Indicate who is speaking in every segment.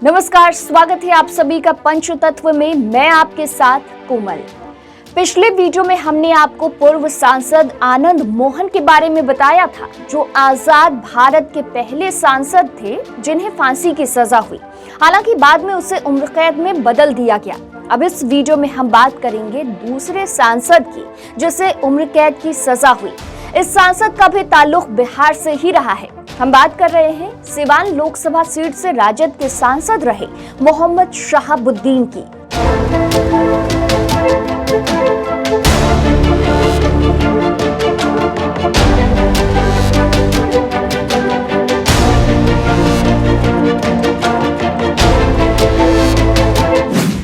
Speaker 1: नमस्कार, स्वागत है आप सभी का पंचतत्व में। मैं आपके साथ कोमल। पिछले वीडियो में हमने आपको पूर्व सांसद आनंद मोहन के बारे में बताया था, जो आजाद भारत के पहले सांसद थे जिन्हें फांसी की सजा हुई। हालांकि बाद में उसे उम्र कैद में बदल दिया गया। अब इस वीडियो में हम बात करेंगे दूसरे सांसद की, जिसे उम्र कैद की सजा हुई। इस सांसद का भी ताल्लुक बिहार से ही रहा है। हम बात कर रहे हैं सिवान लोकसभा सीट से राजद के सांसद रहे मोहम्मद शहाबुद्दीन की।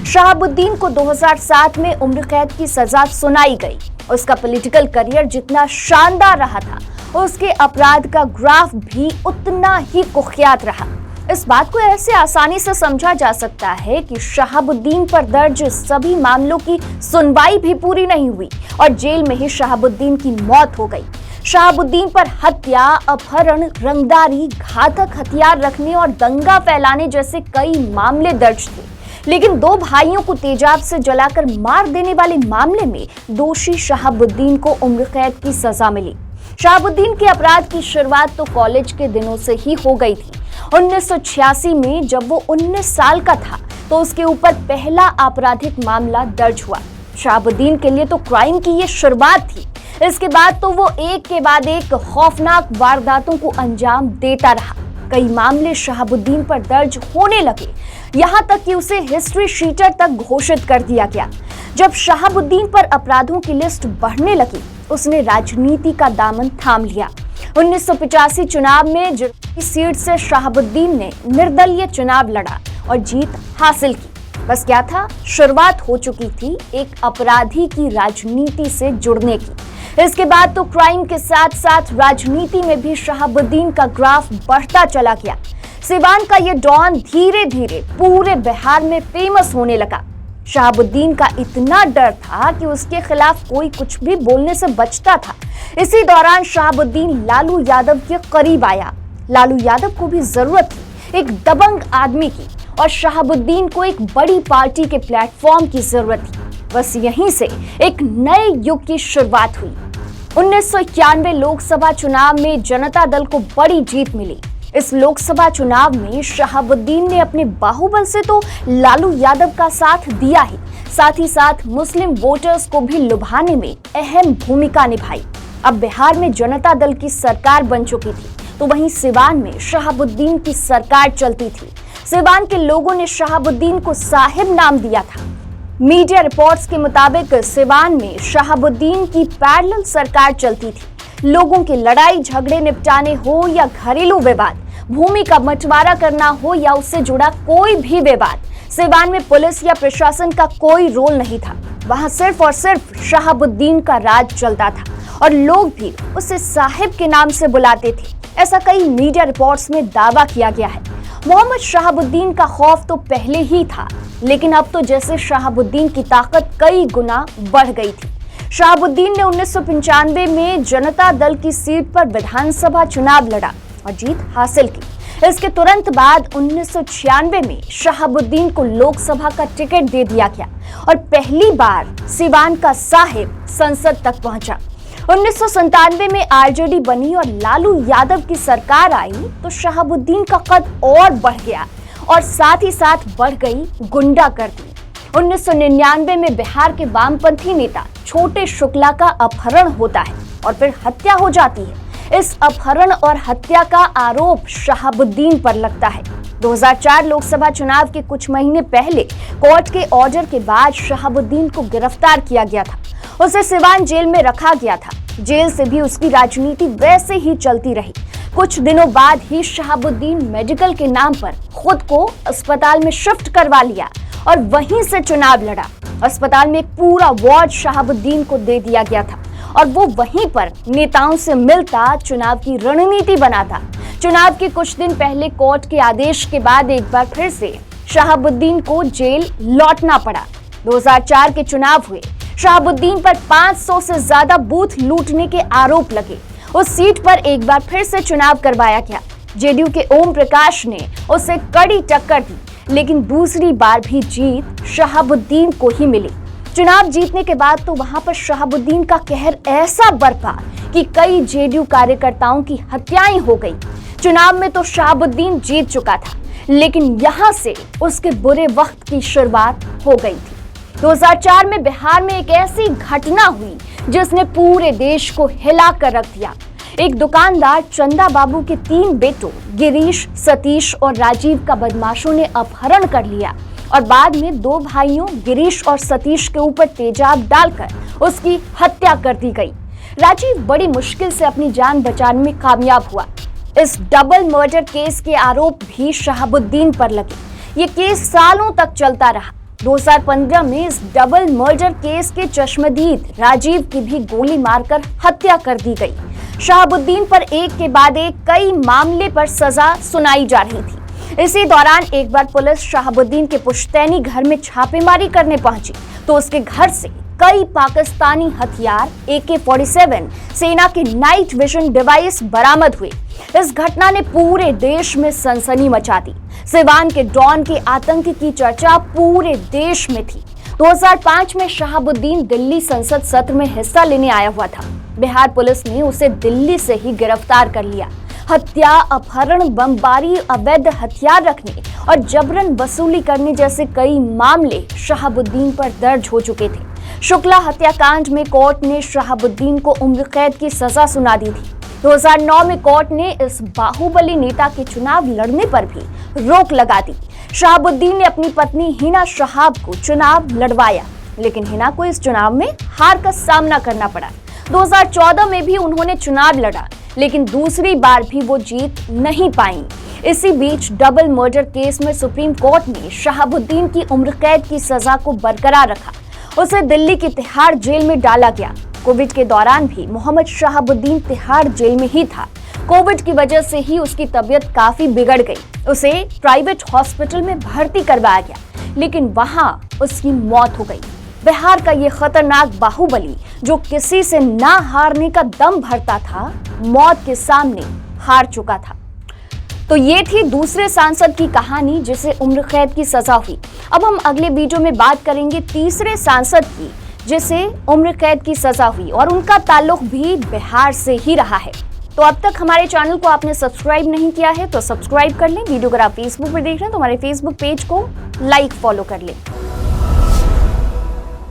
Speaker 1: शहाबुद्दीन को 2007 में उम्र कैद की सजा सुनाई गई। उसका पॉलिटिकल करियर जितना शानदार रहा था, उसके अपराध का ग्राफ भी उतना ही कुख्यात रहा। इस बात को ऐसे आसानी से समझा जा सकता है कि शहाबुद्दीन पर दर्ज सभी मामलों की सुनवाई भी पूरी नहीं हुई और जेल में ही शहाबुद्दीन की मौत हो गई। शहाबुद्दीन पर हत्या, अपहरण, रंगदारी, घातक हथियार रखने और दंगा फैलाने जैसे कई मामले दर्ज थे। लेकिन दो भाइयों को तेजाब से जलाकर मार देने वाले मामले में दोषी शहाबुद्दीन को उम्र कैद की सजा मिली। शहाबुद्दीन के अपराध की शुरुआत तो कॉलेज के दिनों से ही हो गई थी। 1986 में जब वो 19 साल का था तो उसके ऊपर पहला आपराधिक मामला दर्ज हुआ। शहाबुद्दीन के लिए तो क्राइम की ये शुरुआत थी। इसके बाद तो वो एक के बाद एक खौफनाक वारदातों को अंजाम देता रहा। कई मामले शहाबुद्दीन पर दर्ज होने लगे, यहाँ तक कि उसे हिस्ट्री शीटर तक घोषित कर दिया गया। जब शहाबुद्दीन पर अपराधों की लिस्ट बढ़ने लगी, उसने राजनीति का दामन थाम लिया। 1985 चुनाव में जर्सी सीट से शहाबुद्दीन ने निर्दलीय चुनाव लड़ा और जीत हासिल की। बस क्या था, शुरुआत हो चुकी थी एक अपराधी की राजनीति से जुड़ने की। इसके बाद तो क्राइम के साथ साथ राजनीति में भी शहाबुद्दीन का ग्राफ बढ़ता चला गया। सिवान का ये डॉन धीरे धीरे पूरे बिहार में फेमस होने लगा। शहाबुद्दीन का इतना डर था कि उसके खिलाफ कोई कुछ भी बोलने से बचता था। इसी दौरान शहाबुद्दीन लालू यादव के करीब आया। लालू यादव को भी जरूरत थी एक दबंग आदमी की और शहाबुद्दीन को एक बड़ी पार्टी के प्लेटफॉर्म की जरूरत थी। बस यहीं से एक नए युग की शुरुआत हुई। 1991 लोकसभा चुनाव में जनता दल को बड़ी जीत मिली। इस लोकसभा चुनाव में शहाबुद्दीन ने अपने बाहुबल से तो लालू यादव का साथ दिया ही साथ मुस्लिम वोटर्स को भी लुभाने में अहम भूमिका निभाई। अब बिहार में जनता दल की सरकार बन चुकी थी, तो वहीं सिवान में शहाबुद्दीन की सरकार चलती थी। सिवान के लोगों ने शहाबुद्दीन को साहिब नाम दिया था। मीडिया रिपोर्ट्स के मुताबिक सिवान में शहाबुद्दीन की पैरेलल सरकार चलती थी। लोगों के लड़ाई झगड़े निपटाने हो या घरेलू विवाद, भूमि का बंटवारा करना हो या उससे जुड़ा कोई भी विवाद, सिवान में पुलिस या प्रशासन का कोई रोल नहीं था। वहां सिर्फ और सिर्फ शहाबुद्दीन का राज चलता था और लोग भी उसे साहिब के नाम से बुलाते थे। ऐसा कई मीडिया रिपोर्ट्स में दावा किया गया है। मोहम्मद शहाबुद्दीन का खौफ तो पहले ही था, लेकिन अब तो जैसे शहाबुद्दीन की ताकत कई गुना बढ़ गई थी। शहाबुद्दीन ने 1995 में जनता दल की सीट पर विधानसभा चुनाव लड़ा और जीत हासिल की। इसके तुरंत बाद 1996 में शहाबुद्दीन को लोकसभा का टिकट दे दिया गया और पहली बार सिवान का साहिब संसद तक पहुंचा। 1997 में आरजेडी बनी और लालू यादव की सरकार आई तो शहाबुद्दीन का कद और बढ़ गया और साथ ही साथ बढ़ गई गुंडागर्दी। 1999 में बिहार के वामपंथी नेता छोटे शुक्ला का अपहरण होता है और फिर हत्या हो जाती है। इस अपहरण और हत्या का आरोप शहाबुद्दीन पर लगता है। 2004 लोकसभा चुनाव के कुछ महीने पहले कोर्ट के ऑर्डर के बाद शहाबुद्दीन को गिरफ्तार किया गया था। उसे सिवान जेल में रखा गया था। जेल से भी उसकी राजनीति वैसे ही चलती रही। कुछ दिनों बाद ही शहाबुद्दीन मेडिकल के नाम पर खुद को अस्पताल में शिफ्ट करवा लिया और वहीं से चुनाव लड़ा। अस्पताल में एक पूरा वार्ड शहाबुद्दीन को दे दिया गया था और वो वहीं पर नेताओं से मिलता, चुनाव की रणनीति बनाता। चुनाव के कुछ दिन पहले कोर्ट के आदेश के बाद एक बार फिर से शहाबुद्दीन को जेल लौटना पड़ा। 2004 के चुनाव हुए। शहाबुद्दीन पर 500 से ज्यादा बूथ लूटने के आरोप लगे। उस सीट पर एक बार फिर से चुनाव करवाया गया। जेडीयू के ओम प्रकाश ने उसे कड़ी टक्कर दी, लेकिन दूसरी बार भी जीत शहाबुद्दीन को ही मिली। चुनाव जीतने के बाद तो वहां पर शहाबुद्दीन का कहर ऐसा बरपा कि कई जेडीयू कार्यकर्ताओं की हत्याएं हो गई। चुनाव में तो शहाबुद्दीन जीत चुका था, लेकिन यहां से उसके बुरे वक्त की शुरुआत हो गई थी। 2004 में बिहार में एक ऐसी घटना हुई जिसने पूरे देश को हिला कर रख दिया। एक दुकानदार चंदा बाबू के 3 बेटों गिरीश, सतीश और राजीव का बदमाशों ने अपहरण कर लिया और बाद में 2 भाइयों गिरीश और सतीश के ऊपर तेजाब डालकर उसकी हत्या कर दी गई। राजीव बड़ी मुश्किल से अपनी जान बचाने में कामयाब हुआ। इस डबल मर्डर केस के आरोप भी शहाबुद्दीन पर लगे। ये केस सालों तक चलता रहा। 2015 में इस डबल मर्डर केस के चश्मदीद राजीव की भी गोली मारकर हत्या कर दी गई। शहाबुद्दीन पर एक के बाद एक कई मामले पर सजा सुनाई जा रही थी। इसी दौरान एक बार पुलिस शहाबुद्दीन के पुश्तैनी घर में छापेमारी करने पहुंची तो उसके घर से कई पाकिस्तानी हथियार, AK-47, सेना के नाइट विजन डिवाइस बरामद हुए। इस घटना ने पूरे देश में सनसनी मचा दी। सिवान के डॉन के आतंक की चर्चा पूरे देश में थी। 2005 में शहाबुद्दीन दिल्ली संसद सत्र में हिस्सा लेने आया हुआ था। बिहार पुलिस ने उसे दिल्ली से ही गिरफ्तार कर लिया। हत्या, अपहरण, बमबारी, अवैध हथियार रखने और जबरन वसूली करने जैसे कई मामले शहाबुद्दीन पर दर्ज हो चुके थे। शुक्ला हत्याकांड में कोर्ट ने शहाबुद्दीन को उम्र कैद की सजा सुना दी थी। 2009 में कोर्ट ने इस बाहुबली नेता के चुनाव लड़ने पर भी रोक लगा दी। शहाबुद्दीन ने अपनी पत्नी हिना शहाब को चुनाव लड़वाया, लेकिन हिना को इस चुनाव में हार का सामना करना पड़ा। 2014 में भी उन्होंने चुनाव लड़ा, लेकिन दूसरी बार भी वो जीत नहीं पाई। इसी बीच डबल मर्डर केस में सुप्रीम कोर्ट ने शहाबुद्दीन की उम्र कैद की सजा को बरकरार रखा। उसे दिल्ली की तिहाड़ जेल में डाला गया। कोविड के दौरान भी मोहम्मद शहाबुद्दीन तिहाड़ जेल में ही था। कोविड की वजह से ही उसकी तबीयत काफी बिगड़ गई। उसे प्राइवेट हॉस्पिटल में भर्ती करवाया गया, लेकिन वहां उसकी मौत हो गई। बिहार का ये खतरनाक बाहुबली, जो किसी से ना हारने का दम भरता था, मौत के सामने हार चुका था। तो ये थी दूसरे सांसद की कहानी जिसे उम्र कैद की सजा हुई। अब हम अगले वीडियो में बात करेंगे तीसरे सांसद की जिसे उम्र कैद की सजा हुई और उनका ताल्लुक भी बिहार से ही रहा है। तो अब तक हमारे चैनल को आपने सब्सक्राइब नहीं किया है तो सब्सक्राइब कर लें। वीडियो अगर आप फेसबुक पर देख रहे हैं तो हमारे फेसबुक पेज को लाइक फॉलो कर लें।